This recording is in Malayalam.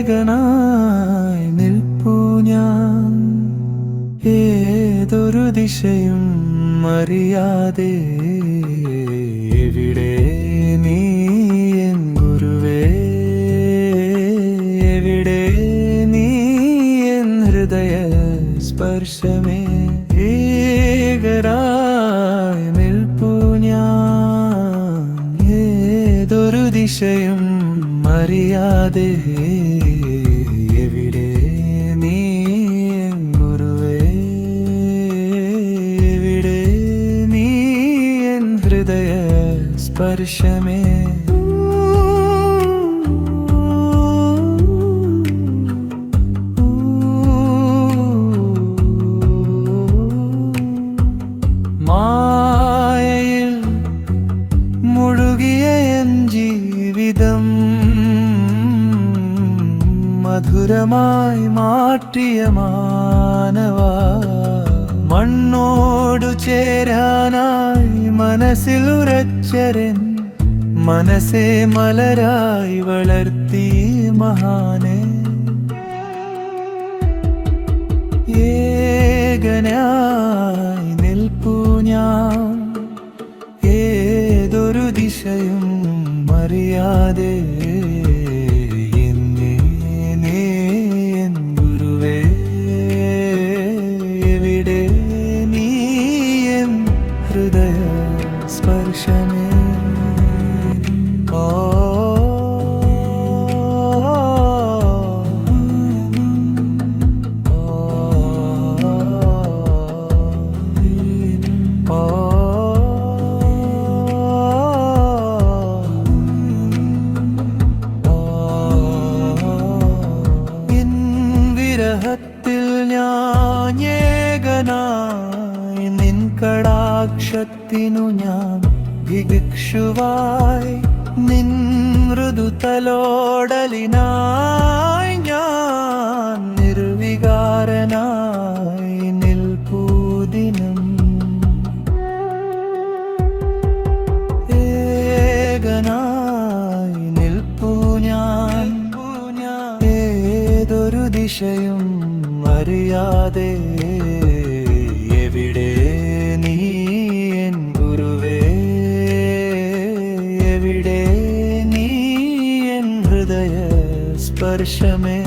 ഏകനായി നിൽപ്പൂ ഞാൻ ഏതൊരു ദിശയും അറിയാതെ എവിടെ നീ എൻ ഗുരുവേ എവിടെ നീ എൻ ഹൃദയ സ്പർശമേ ഏകനായി നിൽപ്പൂ ഞാൻ ഏതൊരു ദിശയും അറിയാതെ എവിടെ നീ എൻ ഗുരുവേ എവിടെ നീ എൻ ഹൃദയ സ്പർശമേ മായയിൽ മുഴുകിയ എൻ ജീവിതം മധുരമായി മാറ്റിയ മാനവാ മണ്ണോടു ചേരാനായി മനസ്സിൽ ഉറച്ചരൻ മനസ്സെ മലരായി വളർത്തി മഹാനെ ഏകനായി നിൽപ്പൂ ഞാൻ ഏതൊരു ദിശയും അറിയാതെ സ്പർശമേ എൻ വിരഹത്തിൽ ഞാൻ ഏകനായി നിൻ കടാക്ഷത്തിനു ഞാൻ ഭിക്ഷുവായി നിൻ മൃദുതലോടലിനായി ഞാൻ നിർവികാരനായി നിൽപ്പൂ ദിനം ഏകനായി നിൽപ്പൂ ഞാൻ ഏതൊരു ദിശയും അറിയാതെ എവിടെ നീ എൻ ഗുരുവേ എവിടെ നീ എൻ ഹൃദയ സ്പർശമേ